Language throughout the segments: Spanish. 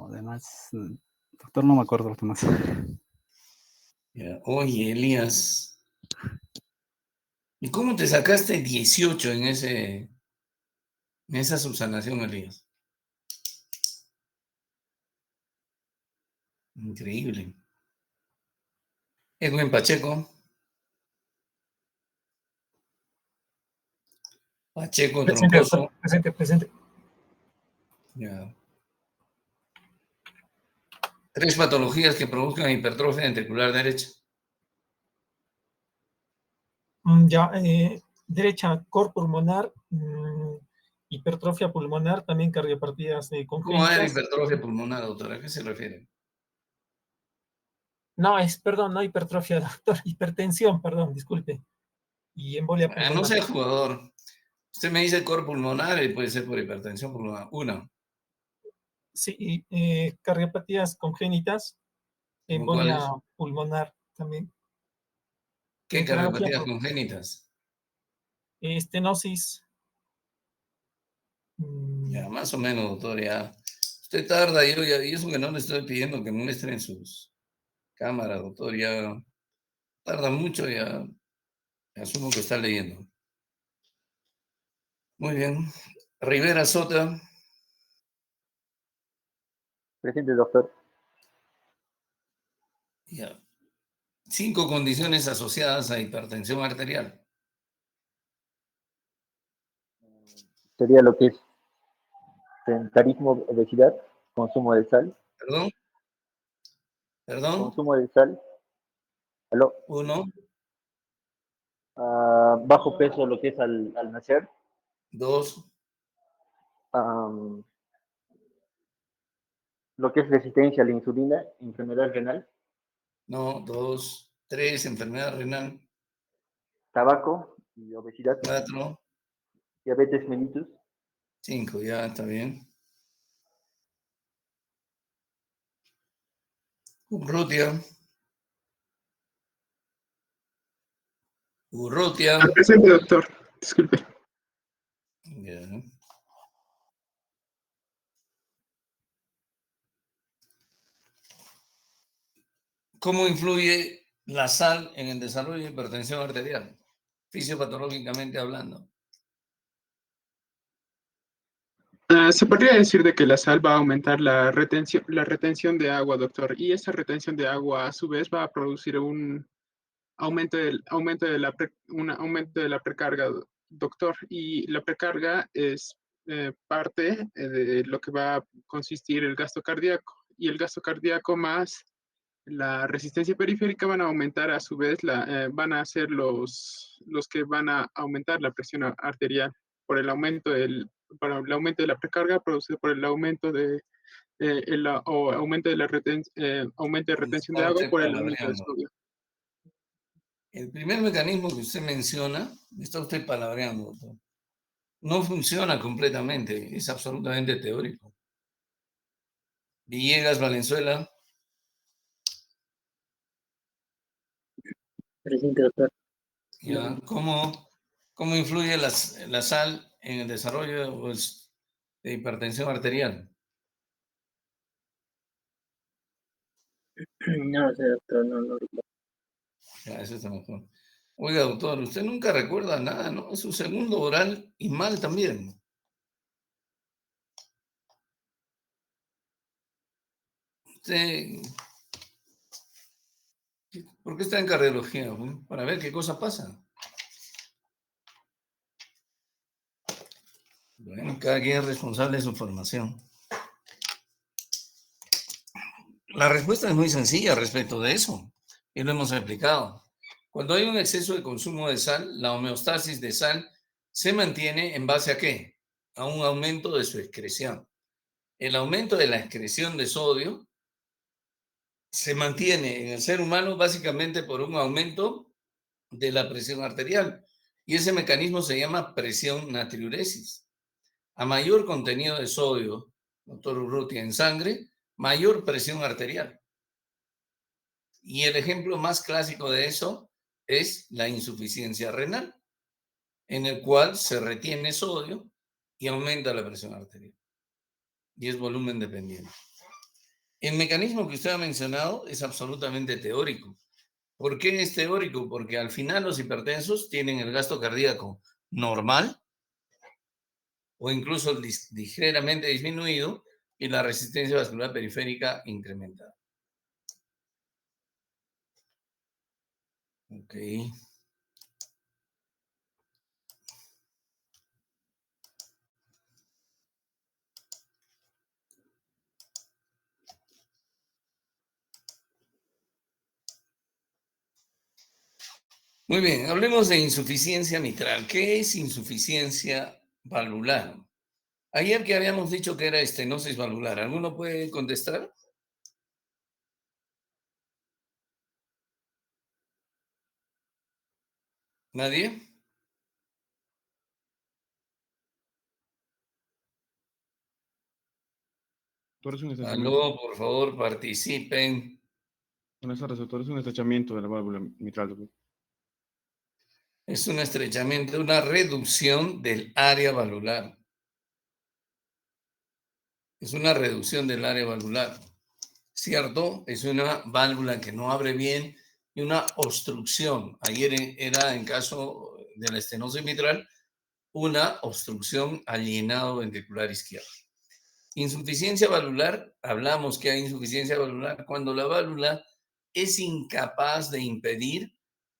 No, además, doctor, no me acuerdo los demás. Ya. Oye, Elías, ¿y cómo te sacaste 18 en esa subsanación, Elías? Increíble. Edwin Pacheco. Pacheco Presente, Troncoso. doctor. Presente. Ya. 3 patologías que produzcan hipertrofia ventricular derecha. Derecha, cor pulmonar, hipertrofia pulmonar, también cardiopatías ¿Cómo va la congénitas. hipertrofia pulmonar, doctora? ¿A qué se refiere? No, no hipertrofia, doctor, hipertensión, perdón, disculpe. Y embolia pulmonar. No sea jugador. Usted me dice cor pulmonar y puede ser por hipertensión pulmonar. Una. Sí, cardiopatías congénitas, embolia ¿Cuáles? pulmonar también. ¿Qué Encefalopatía cardiopatías congénitas? estenosis. Ya, más o menos, doctor, ya. Usted tarda, y eso que no le estoy pidiendo que muestren sus cámaras, doctor, ya tarda mucho, ya asumo que está leyendo. Muy bien. Rivera Sota. Presente, doctor. Ya. 5 condiciones asociadas a hipertensión arterial. Sería lo que es sedentarismo, obesidad, consumo de sal. ¿Perdón? Consumo de sal. ¿Aló? 1. Bajo peso, lo que es al nacer. 2. Lo que es resistencia a la insulina, enfermedad renal. No, 2. 3. Enfermedad renal. Tabaco y obesidad. 4. Diabetes mellitus. 5, ya está bien. Urrutia. Presente, doctor. Disculpe. Ya. ¿Cómo influye la sal en el desarrollo de hipertensión arterial? Fisiopatológicamente hablando. Se podría decir de que la sal va a aumentar la retención de agua, doctor, y esa retención de agua a su vez va a producir un aumento de la precarga, doctor, y la precarga es parte de lo que va a consistir el gasto cardíaco, y el gasto cardíaco más la resistencia periférica van a aumentar a su vez, van a ser los que van a aumentar la presión arterial por el aumento de la precarga producido por el aumento de aumento de aumento de retención de Está agua usted por el aumento de palabreando. sodio. El primer mecanismo que usted menciona, está usted palabreando, doctor. No funciona completamente, es absolutamente teórico. Villegas, Valenzuela. Presente, doctor. Ya. ¿Cómo influye la sal en el desarrollo pues, de hipertensión arterial? No sé, doctor, no. Ya, eso está mejor. Oiga, doctor, usted nunca recuerda nada, ¿no? Es su segundo oral y mal también. Usted, ¿por qué está en cardiología? Para ver qué cosa pasa. Bueno, cada quien es responsable de su formación. La respuesta es muy sencilla respecto de eso, y lo hemos explicado. Cuando hay un exceso de consumo de sal, la homeostasis de sal se mantiene en base a ¿qué? A un aumento de su excreción. El aumento de la excreción de sodio se mantiene en el ser humano básicamente por un aumento de la presión arterial, y ese mecanismo se llama presión natriuresis. A mayor contenido de sodio, doctor Urrutia, en sangre, mayor presión arterial. Y el ejemplo más clásico de eso es la insuficiencia renal, en el cual se retiene sodio y aumenta la presión arterial. Y es volumen dependiente. El mecanismo que usted ha mencionado es absolutamente teórico. ¿Por qué es teórico? Porque al final los hipertensos tienen el gasto cardíaco normal o incluso ligeramente disminuido y la resistencia vascular periférica incrementada. Ok. Muy bien, hablemos de insuficiencia mitral. ¿Qué es insuficiencia valvular? Ayer que habíamos dicho que era estenosis valvular, ¿alguno puede contestar? ¿Nadie? Receptor es un estrechamiento. Aló, por favor, participen. Nuestro receptor es un estrechamiento de la válvula mitral, doctor. Es un estrechamiento, una reducción del área valvular. Es una reducción del área valvular. ¿Cierto? Es una válvula que no abre bien y una obstrucción. Ayer era, en caso de la estenosis mitral, una obstrucción al llenado ventricular izquierdo. Insuficiencia valvular, hablamos que hay insuficiencia valvular cuando la válvula es incapaz de impedir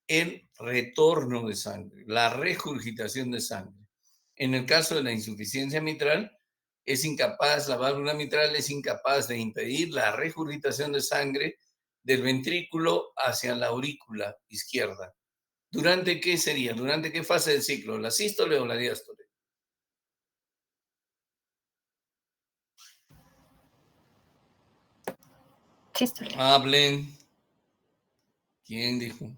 el retorno de sangre, la regurgitación de sangre. En el caso de la insuficiencia mitral, la válvula mitral es incapaz de impedir la regurgitación de sangre del ventrículo hacia la aurícula izquierda. ¿Durante qué sería? ¿Durante qué fase del ciclo? ¿La sístole o la diástole? Sístole. Hablen. ¿Quién dijo?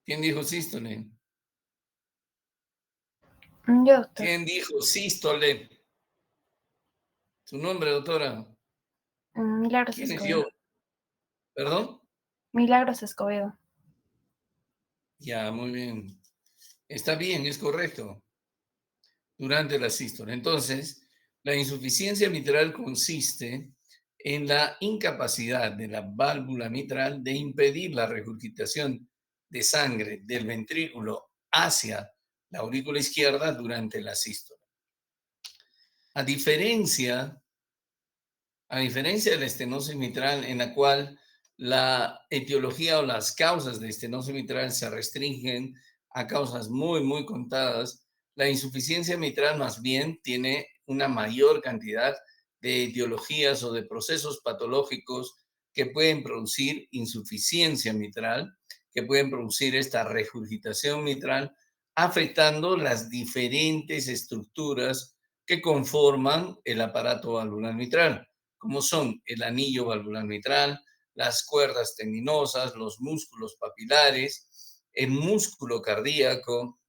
¿Quién dijo sístole? Yo, doctor. ¿Quién dijo sístole? ¿Su nombre, doctora? Milagros ¿Quién es Escobedo. yo? ¿Perdón? Milagros Escobedo. Ya, muy bien. Está bien, es correcto. Durante la sístole. Entonces, la insuficiencia mitral consiste en la incapacidad de la válvula mitral de impedir la regurgitación de sangre del ventrículo hacia la aurícula izquierda durante la sístole. A diferencia de la estenosis mitral, en la cual la etiología o las causas de estenosis mitral se restringen a causas muy, muy contadas, la insuficiencia mitral más bien tiene una mayor cantidad de etiologías o de procesos patológicos que pueden producir insuficiencia mitral, que pueden producir esta regurgitación mitral, afectando las diferentes estructuras que conforman el aparato valvular mitral, como son el anillo valvular mitral, las cuerdas tendinosas, los músculos papilares, el músculo cardíaco,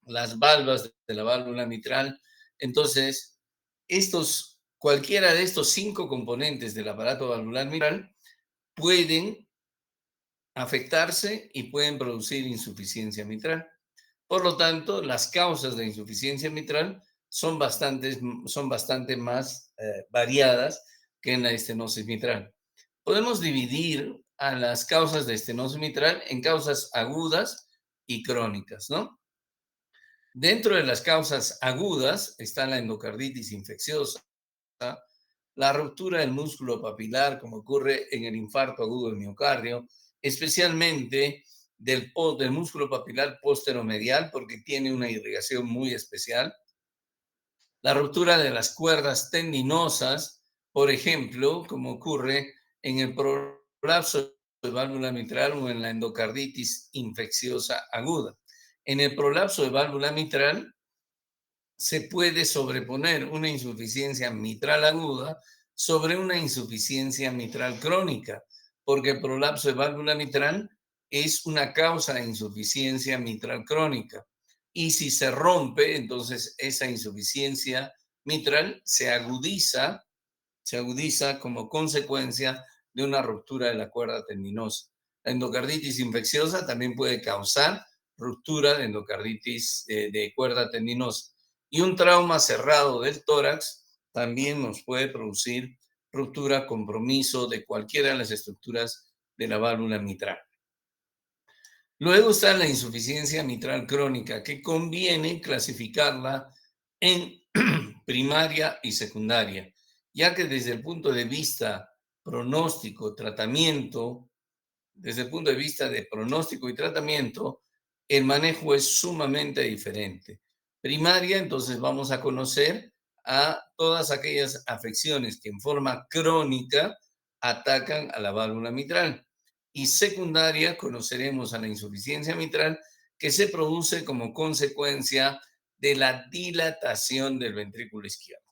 las valvas de la válvula mitral. Entonces, cualquiera de estos 5 componentes del aparato valvular mitral pueden afectarse y pueden producir insuficiencia mitral. Por lo tanto, las causas de insuficiencia mitral son bastante más variadas que en la estenosis mitral. Podemos dividir a las causas de estenosis mitral en causas agudas y crónicas, ¿no? Dentro de las causas agudas está la endocarditis infecciosa, la ruptura del músculo papilar, como ocurre en el infarto agudo del miocardio, especialmente del músculo papilar posteromedial, porque tiene una irrigación muy especial. La ruptura de las cuerdas tendinosas, por ejemplo, como ocurre en el prolapso de válvula mitral o en la endocarditis infecciosa aguda. En el prolapso de válvula mitral se puede sobreponer una insuficiencia mitral aguda sobre una insuficiencia mitral crónica, porque el prolapso de válvula mitral es una causa de insuficiencia mitral crónica. Y si se rompe, entonces esa insuficiencia mitral se agudiza como consecuencia de una ruptura de la cuerda tendinosa. La endocarditis infecciosa también puede causar ruptura de endocarditis de cuerda tendinosa. Y un trauma cerrado del tórax también nos puede producir ruptura, compromiso de cualquiera de las estructuras de la válvula mitral. Luego está la insuficiencia mitral crónica, que conviene clasificarla en primaria y secundaria, ya que desde el punto de vista pronóstico, tratamiento, desde el punto de vista de pronóstico y tratamiento, el manejo es sumamente diferente. Primaria, entonces vamos a conocer a todas aquellas afecciones que en forma crónica atacan a la válvula mitral. Y secundaria, conoceremos a la insuficiencia mitral que se produce como consecuencia de la dilatación del ventrículo izquierdo.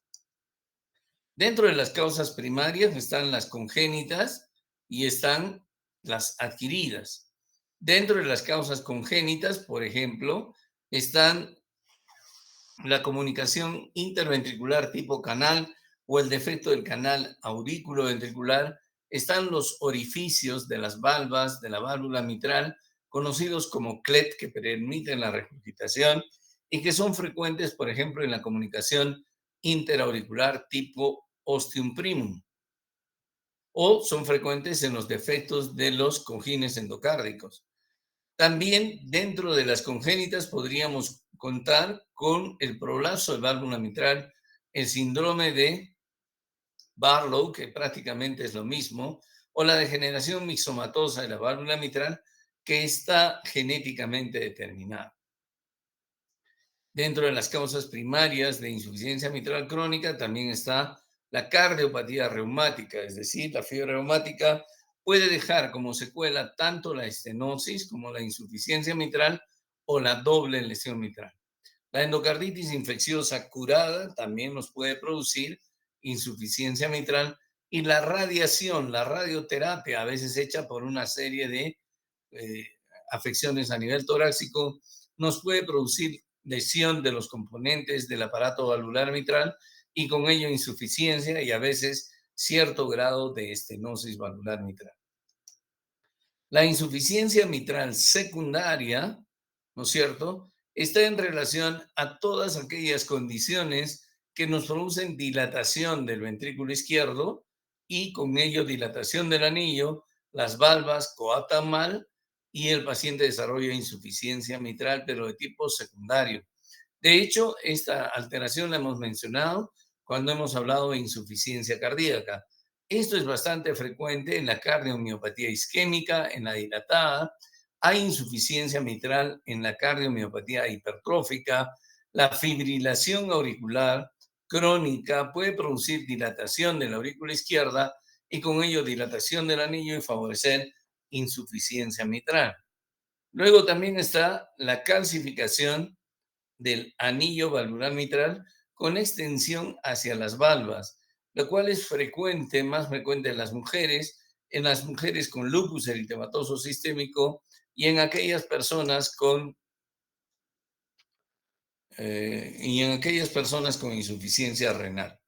Dentro de las causas primarias están las congénitas y están las adquiridas. Dentro de las causas congénitas, por ejemplo, están la comunicación interventricular tipo canal o el defecto del canal aurículo-ventricular, están los orificios de las valvas de la válvula mitral, conocidos como CLET, que permiten la regurgitación y que son frecuentes, por ejemplo, en la comunicación interauricular tipo ostium primum, o son frecuentes en los defectos de los cojines endocárdicos. También dentro de las congénitas podríamos contar con el prolapso de válvula mitral, el síndrome de Barlow, que prácticamente es lo mismo, o la degeneración mixomatosa de la válvula mitral, que está genéticamente determinada. Dentro de las causas primarias de insuficiencia mitral crónica también está la cardiopatía reumática, es decir, la fiebre reumática puede dejar como secuela tanto la estenosis como la insuficiencia mitral o la doble lesión mitral. La endocarditis infecciosa curada también nos puede producir insuficiencia mitral y la radiación, la radioterapia, a veces hecha por una serie de afecciones a nivel torácico, nos puede producir lesión de los componentes del aparato valvular mitral y con ello insuficiencia y a veces cierto grado de estenosis valvular mitral. La insuficiencia mitral secundaria, ¿no es cierto?, está en relación a todas aquellas condiciones que nos producen dilatación del ventrículo izquierdo y con ello dilatación del anillo, las valvas coaptan mal y el paciente desarrolla insuficiencia mitral, pero de tipo secundario. De hecho, esta alteración la hemos mencionado cuando hemos hablado de insuficiencia cardíaca. Esto es bastante frecuente en la cardiomiopatía isquémica, en la dilatada. Hay insuficiencia mitral en la cardiomiopatía hipertrófica. La fibrilación auricular crónica puede producir dilatación de la aurícula izquierda y con ello dilatación del anillo y favorecer insuficiencia mitral. Luego también está la calcificación del anillo valvular mitral con extensión hacia las valvas, lo cual es frecuente, más frecuente en las mujeres con lupus eritematoso sistémico y en aquellas personas con insuficiencia renal.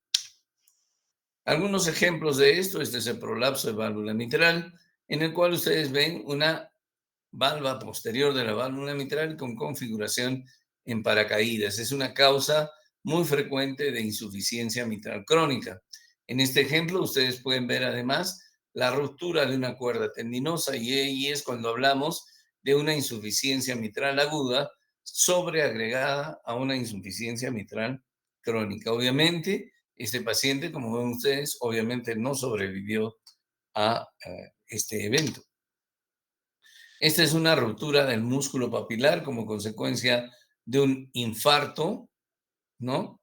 Algunos ejemplos de esto, este es el prolapso de válvula mitral, en el cual ustedes ven una valva posterior de la válvula mitral con configuración en paracaídas. Es una causa muy frecuente de insuficiencia mitral crónica. En este ejemplo, ustedes pueden ver además la ruptura de una cuerda tendinosa y es cuando hablamos de una insuficiencia mitral aguda sobreagregada a una insuficiencia mitral crónica. Obviamente, este paciente, como ven ustedes, obviamente no sobrevivió a este evento. Esta es una ruptura del músculo papilar como consecuencia de un infarto, ¿no?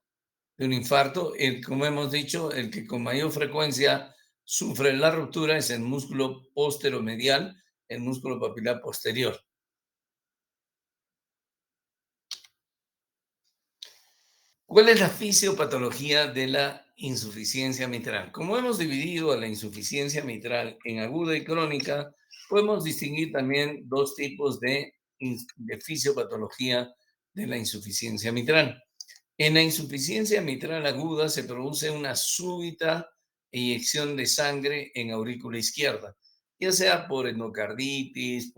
De un infarto. Como hemos dicho, el que con mayor frecuencia sufre la ruptura es el músculo posteromedial, el músculo papilar posterior. ¿Cuál es la fisiopatología de la insuficiencia mitral? Como hemos dividido a la insuficiencia mitral en aguda y crónica, podemos distinguir también dos tipos de fisiopatología de la insuficiencia mitral. En la insuficiencia mitral aguda se produce una súbita eyección de sangre en aurícula izquierda, ya sea por endocarditis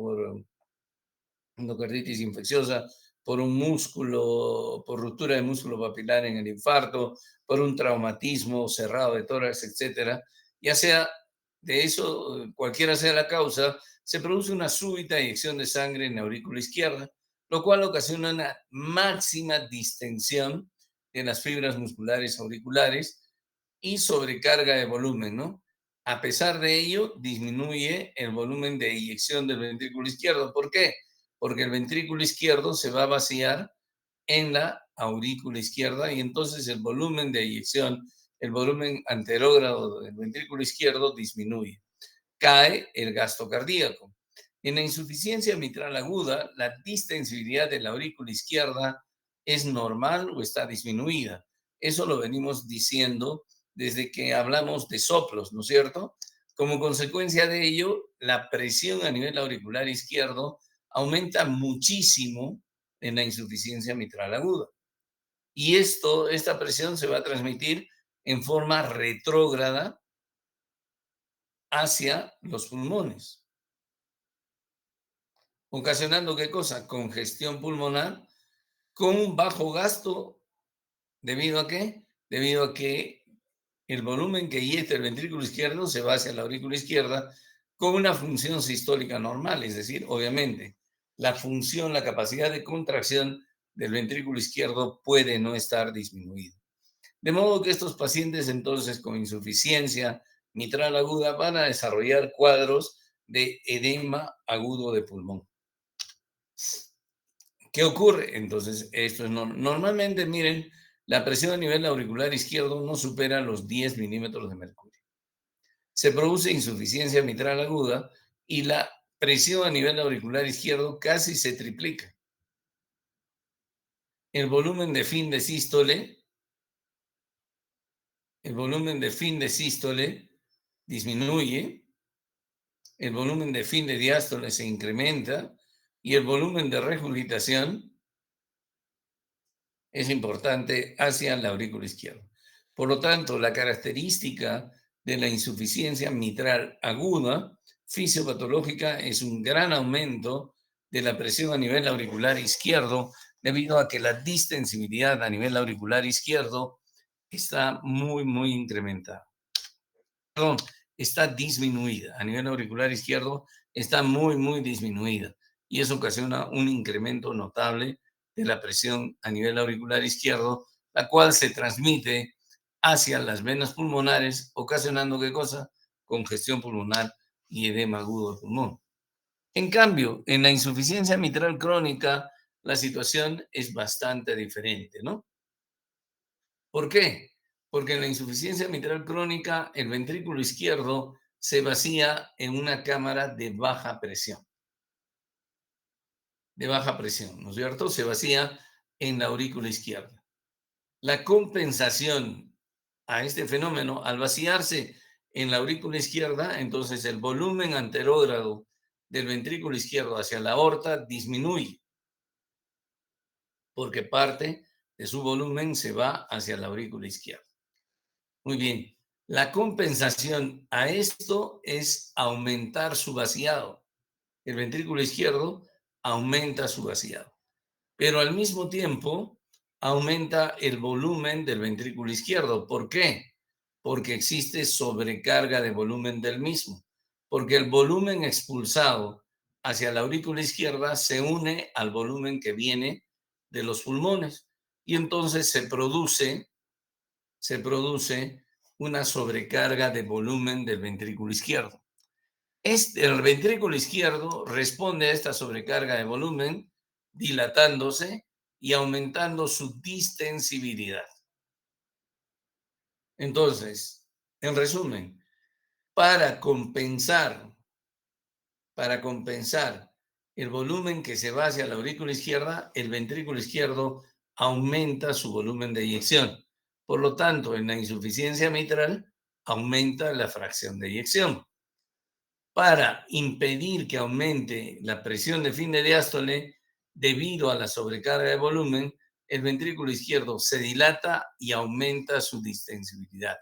infecciosa, por un músculo, por ruptura de músculo papilar en el infarto, por un traumatismo cerrado de tórax, etcétera, ya sea de eso, cualquiera sea la causa, se produce una súbita eyección de sangre en la aurícula izquierda, lo cual ocasiona una máxima distensión de las fibras musculares auriculares y sobrecarga de volumen, ¿no? A pesar de ello, disminuye el volumen de eyección del ventrículo izquierdo. ¿Por qué? Porque el ventrículo izquierdo se va a vaciar en la aurícula izquierda y entonces el volumen de eyección, el volumen anterógrado del ventrículo izquierdo disminuye. Cae el gasto cardíaco. En la insuficiencia mitral aguda, la distensibilidad de la aurícula izquierda es normal o está disminuida. Eso lo venimos diciendo desde que hablamos de soplos, ¿no es cierto? Como consecuencia de ello, la presión a nivel auricular izquierdo aumenta muchísimo en la insuficiencia mitral aguda. Y esta presión se va a transmitir en forma retrógrada hacia los pulmones, ocasionando ¿qué cosa? Congestión pulmonar con un bajo gasto. ¿Debido a qué? Debido a que el volumen que eyecta el ventrículo izquierdo se va hacia la aurícula izquierda con una función sistólica normal, es decir, obviamente, la función, la capacidad de contracción del ventrículo izquierdo puede no estar disminuida. De modo que estos pacientes entonces con insuficiencia mitral aguda van a desarrollar cuadros de edema agudo de pulmón. ¿Qué ocurre? Entonces, esto es normalmente, miren, la presión a nivel auricular izquierdo no supera los 10 milímetros de mercurio. Se produce insuficiencia mitral aguda y la presión a nivel auricular izquierdo casi se triplica. El volumen de fin de sístole, disminuye, el volumen de fin de diástole se incrementa y el volumen de regurgitación es importante hacia la aurícula izquierda. Por lo tanto, la característica de la insuficiencia mitral aguda fisiopatológica es un gran aumento de la presión a nivel auricular izquierdo debido a que la distensibilidad a nivel auricular izquierdo está muy incrementada. Perdón, está disminuida. A nivel auricular izquierdo está muy disminuida y eso ocasiona un incremento notable de la presión a nivel auricular izquierdo, la cual se transmite hacia las venas pulmonares, ocasionando ¿qué cosa? Congestión pulmonar y edema agudo de pulmón. En cambio, en la insuficiencia mitral crónica, la situación es bastante diferente, ¿no? ¿Por qué? Porque en la insuficiencia mitral crónica, el ventrículo izquierdo se vacía en una cámara de baja presión. ¿No es cierto? Se vacía en la aurícula izquierda. La compensación a este fenómeno, al vaciarse en la aurícula izquierda, entonces el volumen anterógrado del ventrículo izquierdo hacia la aorta disminuye, porque parte de su volumen se va hacia la aurícula izquierda. Muy bien. La compensación a esto es aumentar su vaciado. El ventrículo izquierdo aumenta su vaciado, pero al mismo tiempo aumenta el volumen del ventrículo izquierdo. ¿Por qué? Porque existe sobrecarga de volumen del mismo, porque el volumen expulsado hacia la aurícula izquierda se une al volumen que viene de los pulmones y entonces se produce una sobrecarga de volumen del ventrículo izquierdo. El ventrículo izquierdo responde a esta sobrecarga de volumen dilatándose y aumentando su distensibilidad. Entonces, en resumen, para compensar el volumen que se va hacia la aurícula izquierda, el ventrículo izquierdo aumenta su volumen de eyección. Por lo tanto, en la insuficiencia mitral, aumenta la fracción de eyección. Para impedir que aumente la presión de fin de diástole, debido a la sobrecarga de volumen, el ventrículo izquierdo se dilata y aumenta su distensibilidad.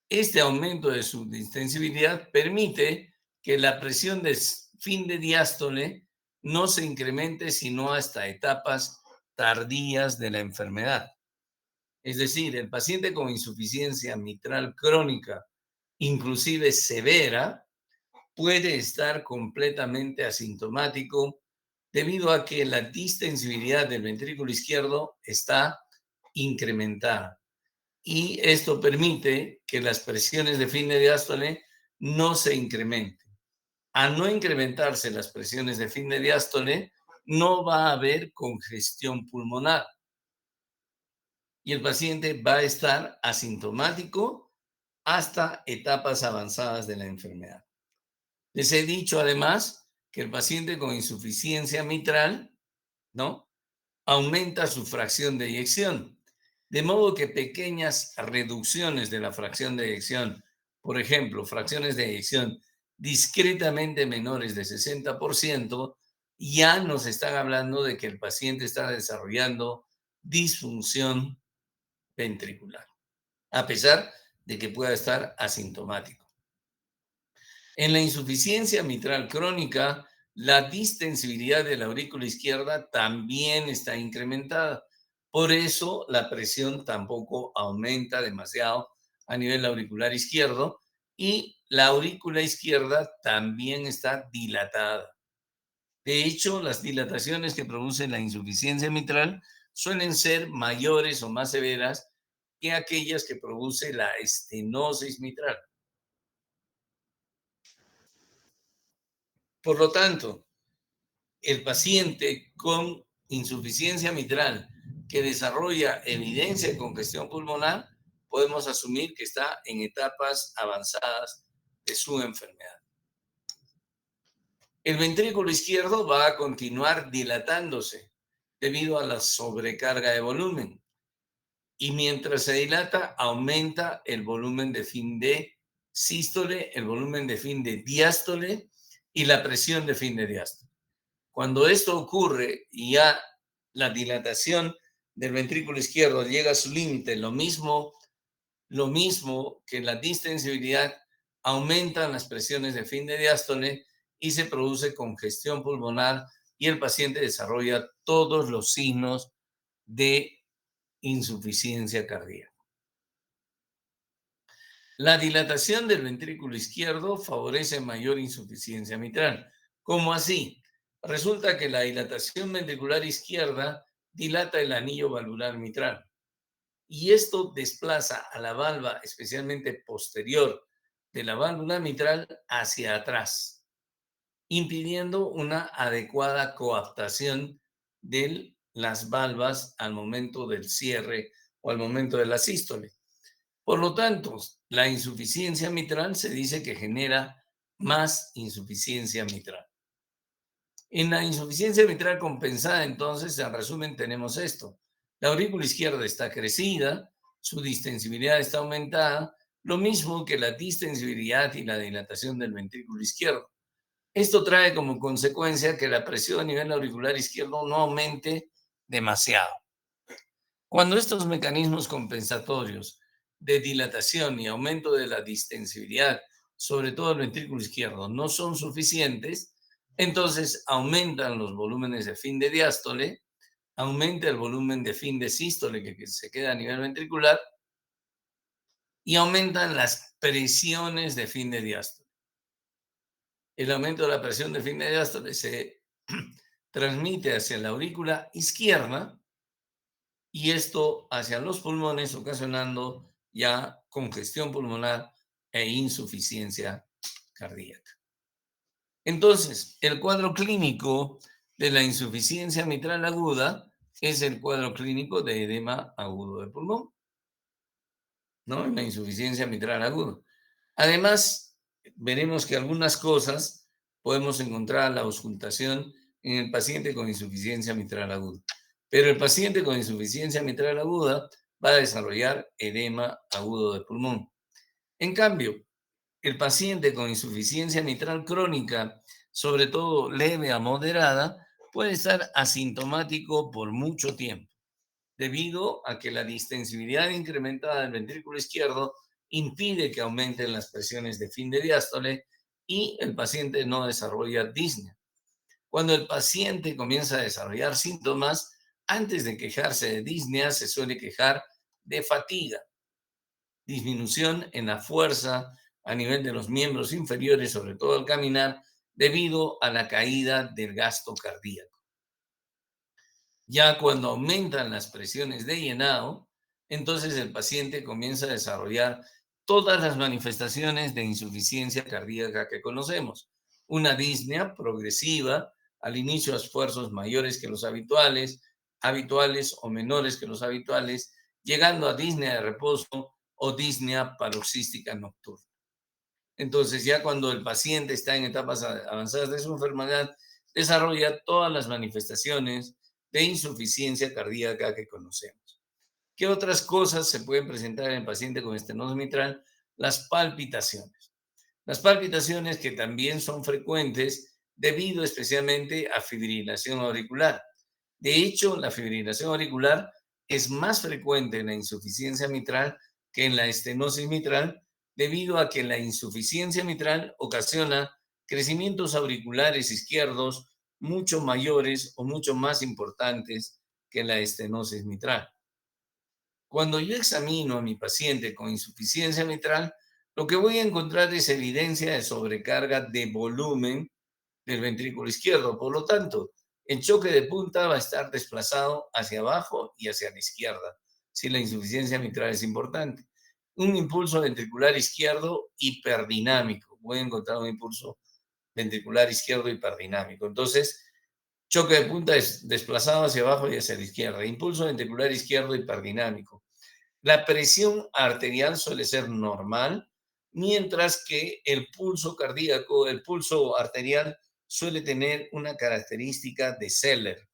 Este aumento de su distensibilidad permite que la presión de fin de diástole no se incremente sino hasta etapas tardías de la enfermedad. Es decir, el paciente con insuficiencia mitral crónica, inclusive severa, puede estar completamente asintomático debido a que la distensibilidad del ventrículo izquierdo está incrementada. Y esto permite que las presiones de fin de diástole no se incrementen. Al no incrementarse las presiones de fin de diástole, no va a haber congestión pulmonar. Y el paciente va a estar asintomático hasta etapas avanzadas de la enfermedad. Les he dicho además que el paciente con insuficiencia mitral, ¿no?, aumenta su fracción de eyección. De modo que pequeñas reducciones de la fracción de eyección, por ejemplo, fracciones de eyección discretamente menores de 60%, ya nos están hablando de que el paciente está desarrollando disfunción ventricular, a pesar de que pueda estar asintomático. En la insuficiencia mitral crónica, la distensibilidad de la aurícula izquierda también está incrementada. Por eso la presión tampoco aumenta demasiado a nivel auricular izquierdo y la aurícula izquierda también está dilatada. De hecho, las dilataciones que producen la insuficiencia mitral suelen ser mayores o más severas que aquellas que produce la estenosis mitral. Por lo tanto, el paciente con insuficiencia mitral que desarrolla evidencia de congestión pulmonar, podemos asumir que está en etapas avanzadas de su enfermedad. El ventrículo izquierdo va a continuar dilatándose debido a la sobrecarga de volumen. Y mientras se dilata, aumenta el volumen de fin de sístole, el volumen de fin de diástole y la presión de fin de diástole. Cuando esto ocurre y ya la dilatación del ventrículo izquierdo llega a su límite, lo mismo que la distensibilidad, aumentan las presiones de fin de diástole y se produce congestión pulmonar y el paciente desarrolla todos los signos de insuficiencia cardíaca. La dilatación del ventrículo izquierdo favorece mayor insuficiencia mitral. ¿Cómo así? Resulta que la dilatación ventricular izquierda dilata el anillo valvular mitral y esto desplaza a la valva, especialmente posterior de la válvula mitral, hacia atrás, impidiendo una adecuada coaptación de las valvas al momento del cierre o al momento de la sístole. Por lo tanto, la insuficiencia mitral se dice que genera más insuficiencia mitral. En la insuficiencia mitral compensada, entonces, en resumen, tenemos esto. La aurícula izquierda está crecida, su distensibilidad está aumentada, lo mismo que la distensibilidad y la dilatación del ventrículo izquierdo. Esto trae como consecuencia que la presión a nivel auricular izquierdo no aumente demasiado. Cuando estos mecanismos compensatorios de dilatación y aumento de la distensibilidad, sobre todo el ventrículo izquierdo, no son suficientes, entonces aumentan los volúmenes de fin de diástole, aumenta el volumen de fin de sístole que se queda a nivel ventricular y aumentan las presiones de fin de diástole. El aumento de la presión de fin de diástole se transmite hacia la aurícula izquierda y esto hacia los pulmones, ocasionando ya congestión pulmonar e insuficiencia cardíaca. Entonces, el cuadro clínico de la insuficiencia mitral aguda es el cuadro clínico de edema agudo de pulmón, ¿no? La insuficiencia mitral aguda. Además, veremos que algunas cosas podemos encontrar la auscultación en el paciente con insuficiencia mitral aguda. Pero el paciente con insuficiencia mitral aguda va a desarrollar edema agudo de pulmón. En cambio, el paciente con insuficiencia mitral crónica, sobre todo leve a moderada, puede estar asintomático por mucho tiempo, debido a que la distensibilidad incrementada del ventrículo izquierdo impide que aumenten las presiones de fin de diástole y el paciente no desarrolla disnea. Cuando el paciente comienza a desarrollar síntomas, antes de quejarse de disnea, se suele quejar de fatiga, disminución en la fuerza a nivel de los miembros inferiores, sobre todo al caminar, debido a la caída del gasto cardíaco. Ya cuando aumentan las presiones de llenado, entonces el paciente comienza a desarrollar todas las manifestaciones de insuficiencia cardíaca que conocemos. Una disnea progresiva, al inicio a esfuerzos mayores que los habituales o menores que los habituales, llegando a disnea de reposo o disnea paroxística nocturna. Entonces, ya cuando el paciente está en etapas avanzadas de su enfermedad, desarrolla todas las manifestaciones de insuficiencia cardíaca que conocemos. ¿Qué otras cosas se pueden presentar en el paciente con estenosis mitral? Las palpitaciones. Las palpitaciones que también son frecuentes debido especialmente a fibrilación auricular. De hecho, la fibrilación auricular es más frecuente en la insuficiencia mitral que en la estenosis mitral, debido a que la insuficiencia mitral ocasiona crecimientos auriculares izquierdos mucho mayores o mucho más importantes que la estenosis mitral. Cuando yo examino a mi paciente con insuficiencia mitral, lo que voy a encontrar es evidencia de sobrecarga de volumen del ventrículo izquierdo. Por lo tanto, el choque de punta va a estar desplazado hacia abajo y hacia la izquierda, si la insuficiencia mitral es importante. Un impulso ventricular izquierdo hiperdinamico. Voy a encontrar un impulso ventricular izquierdo hiperdinámico. Entonces, choque de punta es desplazado hacia abajo y hacia la izquierda. Impulso ventricular izquierdo hiperdinámico. La presión arterial suele ser normal, mientras que el pulso cardíaco, el pulso arterial, suele tener una característica de Zeller.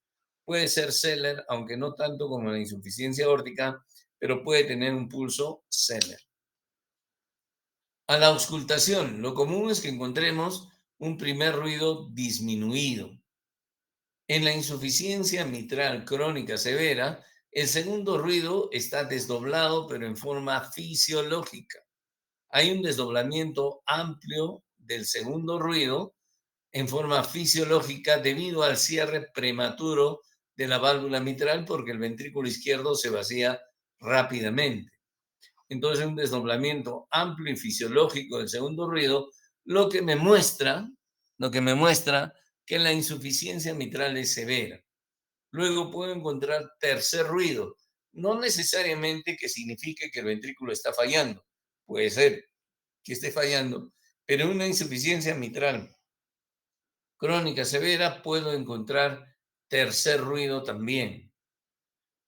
Puede ser Zeller, aunque no tanto como la insuficiencia aórtica, pero puede tener un pulso Zeller. A la auscultación, lo común es que encontremos un primer ruido disminuido. En la insuficiencia mitral crónica severa, el segundo ruido está desdoblado, pero en forma fisiológica. Hay un desdoblamiento amplio del segundo ruido en forma fisiológica debido al cierre prematuro de la válvula mitral, porque el ventrículo izquierdo se vacía rápidamente. Entonces, un desdoblamiento amplio y fisiológico del segundo ruido, lo que me muestra que la insuficiencia mitral es severa. Luego puedo encontrar tercer ruido, no necesariamente que signifique que el ventrículo está fallando, puede ser que esté fallando, pero en una insuficiencia mitral crónica severa puedo encontrar tercer ruido también.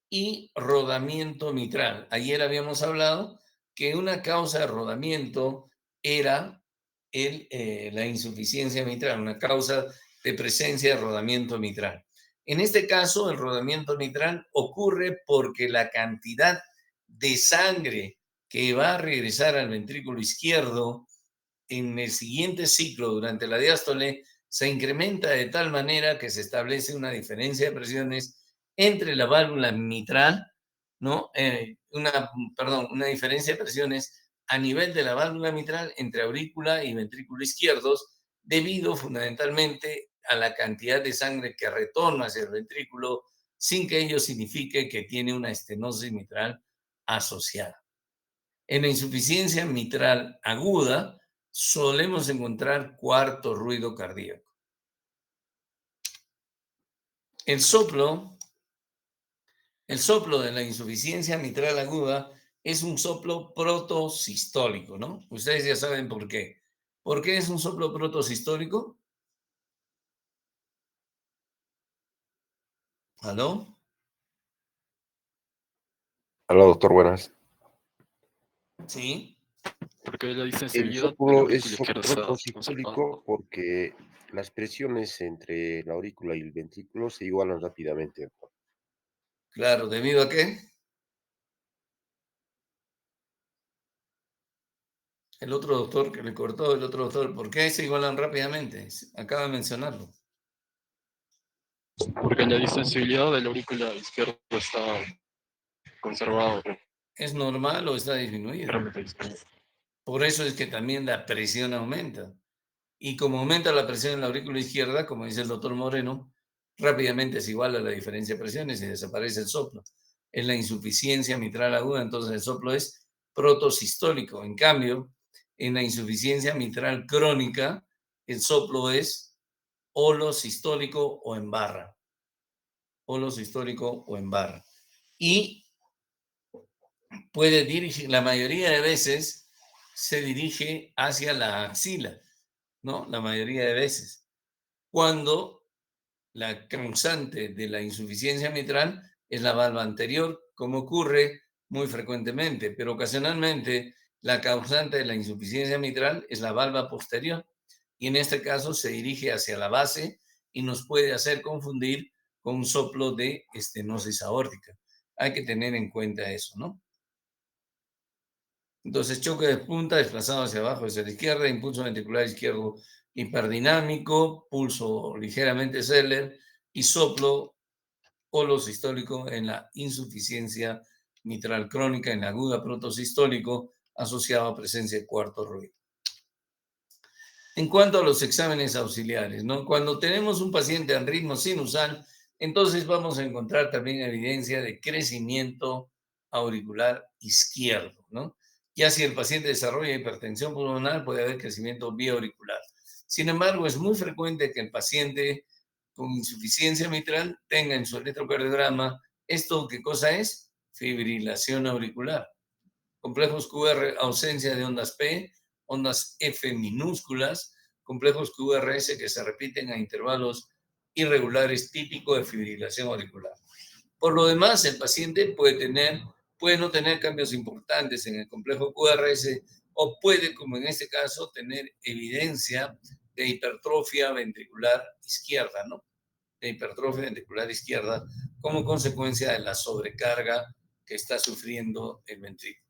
Y rodamiento mitral. Ayer habíamos hablado que una causa de rodamiento era la insuficiencia mitral, una causa de presencia de rodamiento mitral. En este caso, el rodamiento mitral ocurre porque la cantidad de sangre que va a regresar al ventrículo izquierdo en el siguiente ciclo durante la diástole se incrementa de tal manera que se establece una diferencia de presiones entre la válvula mitral, ¿no? Una diferencia de presiones a nivel de la válvula mitral entre aurícula y ventrículo izquierdos, debido fundamentalmente a la cantidad de sangre que retorna hacia el ventrículo, sin que ello signifique que tiene una estenosis mitral asociada. En la insuficiencia mitral aguda, solemos encontrar cuarto ruido cardíaco. El soplo de la insuficiencia mitral aguda es un soplo protosistólico, ¿no? Ustedes ya saben por qué. ¿Por qué es un soplo protosistólico? ¿Aló? Hola, doctor, buenas. Sí. Porque la El distensibilidad del soplo aurículo es izquierdo está protosistólico conservado. porque las presiones entre la aurícula y el ventrículo se igualan rápidamente, doctor. Claro, ¿debido a qué? El otro doctor que le cortó, el otro doctor, ¿por qué se igualan rápidamente? Acaba de mencionarlo. Porque la distensibilidad del aurícula izquierdo está conservado. ¿Es normal o está disminuido? Realmente disminuido. Por eso es que también la presión aumenta. Y como aumenta la presión en la aurícula izquierda, como dice el doctor Moreno, rápidamente es igual a la diferencia de presiones y desaparece el soplo. Es la insuficiencia mitral aguda, entonces el soplo es protosistólico. En cambio, en la insuficiencia mitral crónica, el soplo es holosistólico o en barra. Holosistólico o en barra. Y puede dirigir, la mayoría de veces se dirige hacia la axila, ¿no? La mayoría de veces. Cuando la causante de la insuficiencia mitral es la valva anterior, como ocurre muy frecuentemente, pero ocasionalmente la causante de la insuficiencia mitral es la valva posterior y en este caso se dirige hacia la base y nos puede hacer confundir con un soplo de estenosis aórtica. Hay que tener en cuenta eso, ¿no? Entonces, choque de punta, desplazado hacia abajo, hacia la izquierda, impulso ventricular izquierdo hiperdinámico, pulso ligeramente Zeller y soplo holosistólico en la insuficiencia mitral crónica, en la aguda protosistólico, asociado a presencia de cuarto ruido. En cuanto a los exámenes auxiliares, ¿no? Cuando tenemos un paciente en ritmo sinusal, entonces vamos a encontrar también evidencia de crecimiento auricular izquierdo, ¿no? Ya si el paciente desarrolla hipertensión pulmonar, puede haber crecimiento biauricular. Sin embargo, es muy frecuente que el paciente con insuficiencia mitral tenga en su electrocardiograma esto, ¿qué cosa es? Fibrilación auricular. Complejos QR, ausencia de ondas P, ondas F minúsculas, complejos QRS que se repiten a intervalos irregulares típicos de fibrilación auricular. Por lo demás, el paciente puede no tener cambios importantes en el complejo QRS o puede, como en este caso, tener evidencia de hipertrofia ventricular izquierda, ¿no? De hipertrofia ventricular izquierda como consecuencia de la sobrecarga que está sufriendo el ventrículo.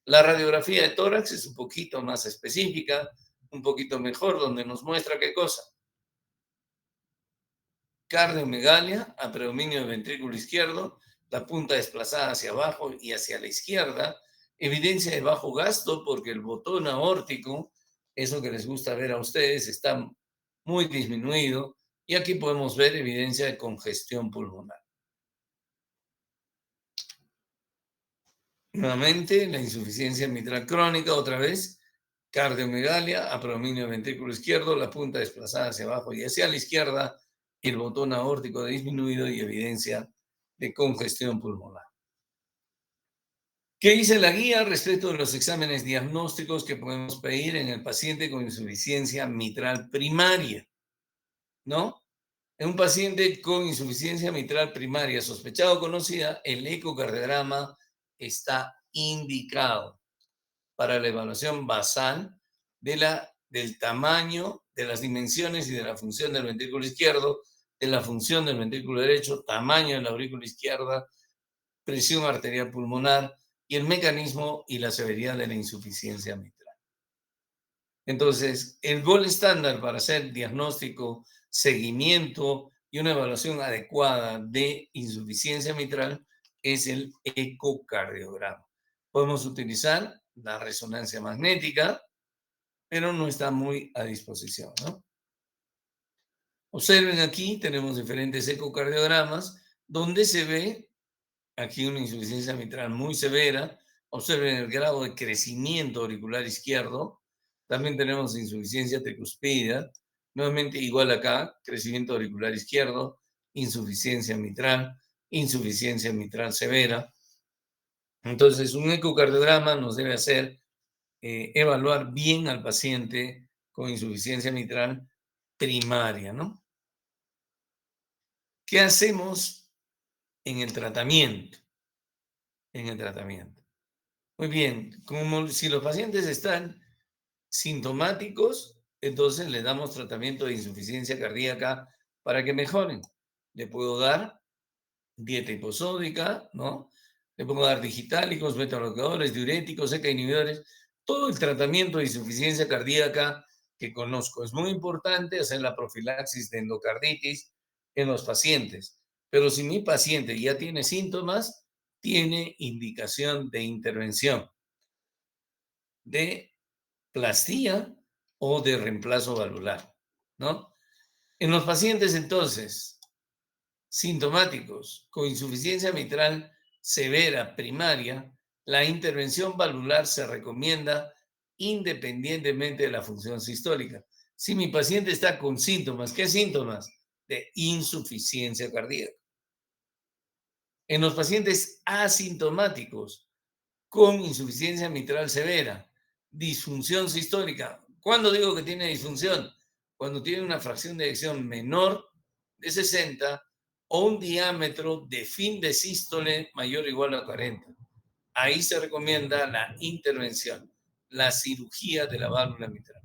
La radiografía de tórax es un poquito más específica, un poquito mejor, donde nos muestra qué cosa. Cardiomegalia, a predominio del ventrículo izquierdo, la punta desplazada hacia abajo y hacia la izquierda, evidencia de bajo gasto porque el botón aórtico, eso que les gusta ver a ustedes, está muy disminuido y aquí podemos ver evidencia de congestión pulmonar. Nuevamente, la insuficiencia mitral crónica, otra vez, cardiomegalia, a predominio del ventrículo izquierdo, la punta desplazada hacia abajo y hacia la izquierda, el botón aórtico disminuido y evidencia de congestión pulmonar. ¿Qué dice la guía respecto de los exámenes diagnósticos que podemos pedir en el paciente con insuficiencia mitral primaria? ¿No? En un paciente con insuficiencia mitral primaria sospechada o conocida, el ecocardiograma está indicado para la evaluación basal del tamaño, de las dimensiones y de la función del ventrículo izquierdo, de la función del ventrículo derecho, tamaño de la aurícula izquierda, presión arterial pulmonar y el mecanismo y la severidad de la insuficiencia mitral. Entonces, el gol estándar para hacer diagnóstico, seguimiento y una evaluación adecuada de insuficiencia mitral es el ecocardiograma. Podemos utilizar la resonancia magnética, pero no está muy a disposición, ¿no? Observen aquí, tenemos diferentes ecocardiogramas donde se ve aquí una insuficiencia mitral muy severa. Observen el grado de crecimiento auricular izquierdo. También tenemos insuficiencia tricuspidea. Nuevamente igual acá, crecimiento auricular izquierdo, insuficiencia mitral severa. Entonces, un ecocardiograma nos debe hacer evaluar bien al paciente con insuficiencia mitral primaria, ¿no? ¿Qué hacemos en el tratamiento? Muy bien, como si los pacientes están sintomáticos, entonces le damos tratamiento de insuficiencia cardíaca para que mejoren. Le puedo dar dieta hiposódica, ¿no? Le puedo dar digitálicos, beta-bloqueadores, diuréticos, ECA inhibidores, todo el tratamiento de insuficiencia cardíaca que conozco. Es muy importante hacer la profilaxis de endocarditis en los pacientes, pero si mi paciente ya tiene síntomas, tiene indicación de intervención de plastía o de reemplazo valvular, ¿no? En los pacientes, entonces, sintomáticos con insuficiencia mitral severa primaria, la intervención valvular se recomienda independientemente de la función sistólica. Si mi paciente está con síntomas, ¿qué síntomas? De insuficiencia cardíaca. En los pacientes asintomáticos con insuficiencia mitral severa, disfunción sistólica. ¿Cuándo digo que tiene disfunción? Cuando tiene una fracción de eyección menor de 60 o un diámetro de fin de sístole mayor o igual a 40. Ahí se recomienda la intervención, la cirugía de la válvula mitral.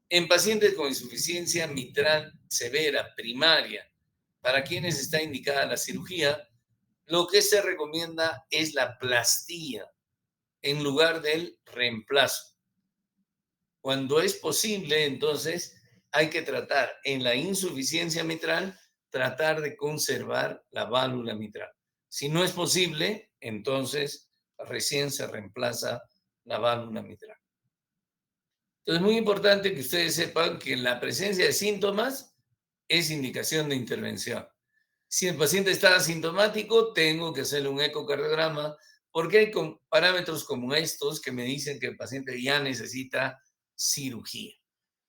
En pacientes con insuficiencia mitral severa primaria, para quienes está indicada la cirugía, lo que se recomienda es la plastía en lugar del reemplazo. Cuando es posible, entonces, hay que tratar en la insuficiencia mitral, tratar de conservar la válvula mitral. Si no es posible, entonces recién se reemplaza la válvula mitral. Entonces, es muy importante que ustedes sepan que la presencia de síntomas es indicación de intervención. Si el paciente está asintomático, tengo que hacerle un ecocardiograma, porque hay parámetros como estos que me dicen que el paciente ya necesita cirugía.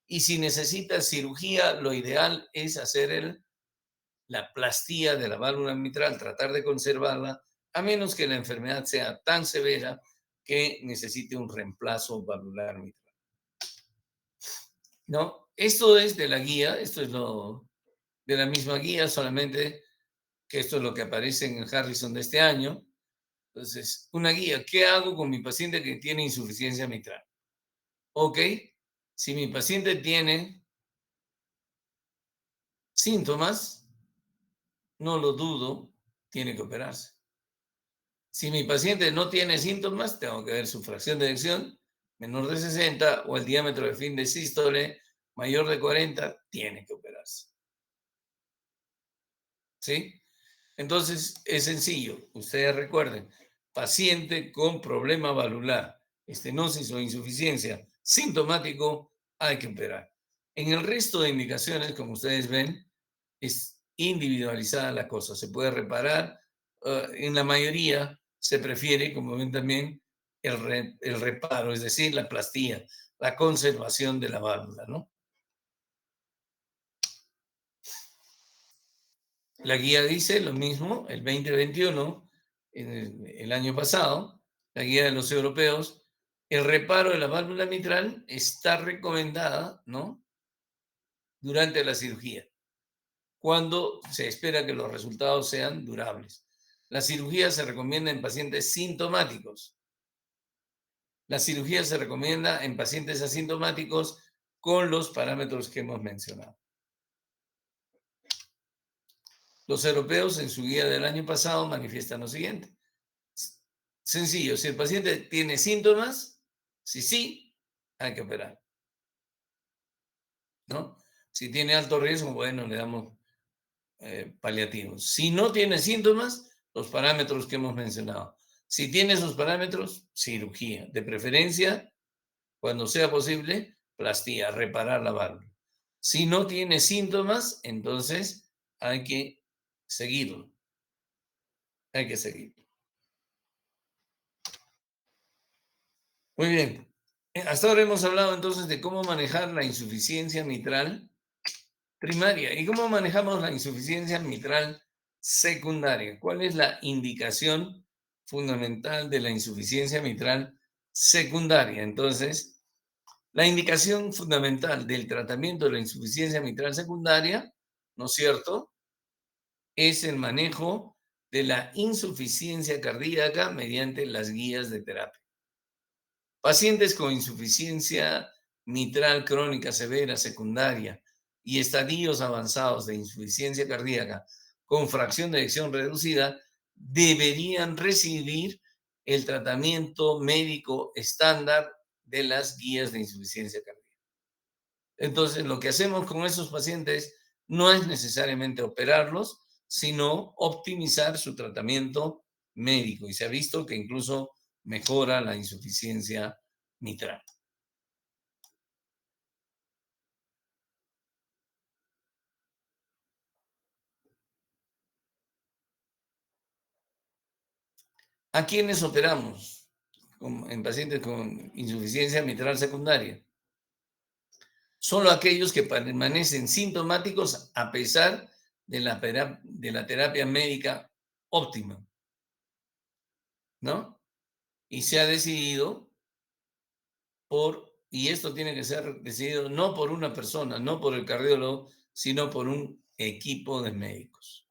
Y si necesita cirugía, lo ideal es hacer la plastía de la válvula mitral, tratar de conservarla, a menos que la enfermedad sea tan severa que necesite un reemplazo valvular mitral. ¿No? Esto es de la guía, esto es lo de la misma guía, solamente que esto es lo que aparece en el Harrison de este año. Entonces, una guía. ¿Qué hago con mi paciente que tiene insuficiencia mitral? Ok, si mi paciente tiene síntomas, no lo dudo, tiene que operarse. Si mi paciente no tiene síntomas, tengo que ver su fracción de eyección menor de 60 o el diámetro de fin de sístole mayor de 40, tiene que operarse. ¿Sí? Entonces, es sencillo. Ustedes recuerden, paciente con problema valvular, estenosis o insuficiencia sintomático, hay que operar. En el resto de indicaciones, como ustedes ven, es individualizada la cosa. Se puede reparar. En la mayoría se prefiere, como ven también, el reparo, es decir, la plastía, la conservación de la válvula, ¿no? La guía dice lo mismo, el 2021, el año pasado, la guía de los europeos, el reparo de la válvula mitral está recomendada, ¿no?, durante la cirugía, cuando se espera que los resultados sean durables. La cirugía se recomienda en pacientes sintomáticos. La cirugía se recomienda en pacientes asintomáticos con los parámetros que hemos mencionado. Los europeos en su guía del año pasado manifiestan lo siguiente. Sencillo, si el paciente tiene síntomas, sí, hay que operar, ¿no? Si tiene alto riesgo, bueno, le damos paliativos. Si no tiene síntomas, los parámetros que hemos mencionado. Si tiene esos parámetros, cirugía. De preferencia, cuando sea posible, plastía, reparar la válvula. Si no tiene síntomas, entonces hay que seguirlo. Hay que seguirlo. Muy bien. Hasta ahora hemos hablado entonces de cómo manejar la insuficiencia mitral primaria y cómo manejamos la insuficiencia mitral secundaria. ¿Cuál es la indicación fundamental de la insuficiencia mitral secundaria? Entonces, la indicación fundamental del tratamiento de la insuficiencia mitral secundaria, ¿no es cierto?, es el manejo de la insuficiencia cardíaca mediante las guías de terapia. Pacientes con insuficiencia mitral crónica severa secundaria y estadios avanzados de insuficiencia cardíaca con fracción de eyección reducida deberían recibir el tratamiento médico estándar de las guías de insuficiencia cardíaca. Entonces, lo que hacemos con esos pacientes no es necesariamente operarlos, sino optimizar su tratamiento médico. Y se ha visto que incluso mejora la insuficiencia mitral. ¿A quiénes operamos en pacientes con insuficiencia mitral secundaria? Solo aquellos que permanecen sintomáticos a pesar de la terapia médica óptima, ¿no? Y se ha decidido y esto tiene que ser decidido no por una persona, no por el cardiólogo, sino por un equipo de médicos.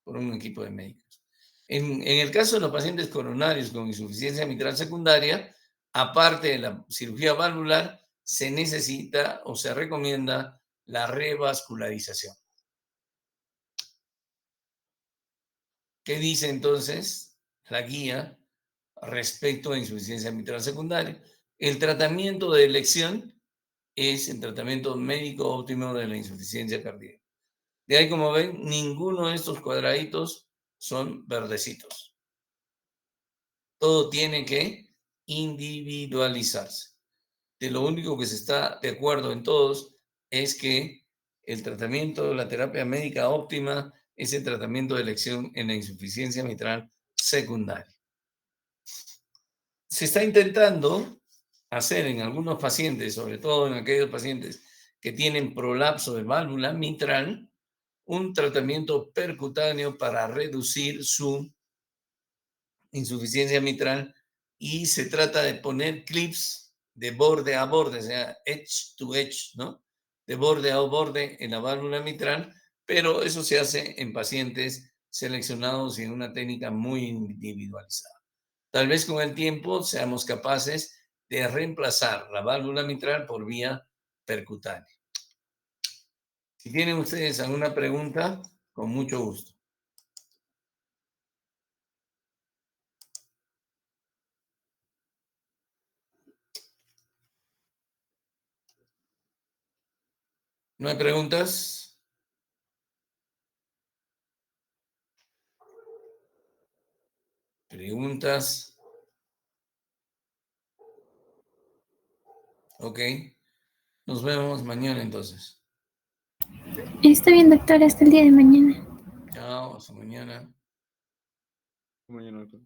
Por un equipo de médicos. En el caso de los pacientes coronarios con insuficiencia mitral secundaria, aparte de la cirugía valvular, se necesita o se recomienda la revascularización. ¿Qué dice entonces la guía respecto a insuficiencia mitral secundaria? El tratamiento de elección es el tratamiento médico óptimo de la insuficiencia cardíaca. De ahí, como ven, ninguno de estos cuadraditos son verdecitos. Todo tiene que individualizarse. De lo único que se está de acuerdo en todos es que el tratamiento, la terapia médica óptima es el tratamiento de elección en la insuficiencia mitral secundaria. Se está intentando hacer en algunos pacientes, sobre todo en aquellos pacientes que tienen prolapso de válvula mitral, un tratamiento percutáneo para reducir su insuficiencia mitral, y se trata de poner clips de borde a borde, o sea, edge to edge, ¿no? De borde a borde en la válvula mitral, pero eso se hace en pacientes seleccionados y en una técnica muy individualizada. Tal vez con el tiempo seamos capaces de reemplazar la válvula mitral por vía percutánea. Si tienen ustedes alguna pregunta, con mucho gusto. ¿No hay preguntas? ¿Preguntas? Ok. Nos vemos mañana entonces. Está bien, doctor, hasta el día de mañana. Chao, hasta mañana. Mañana, doctor.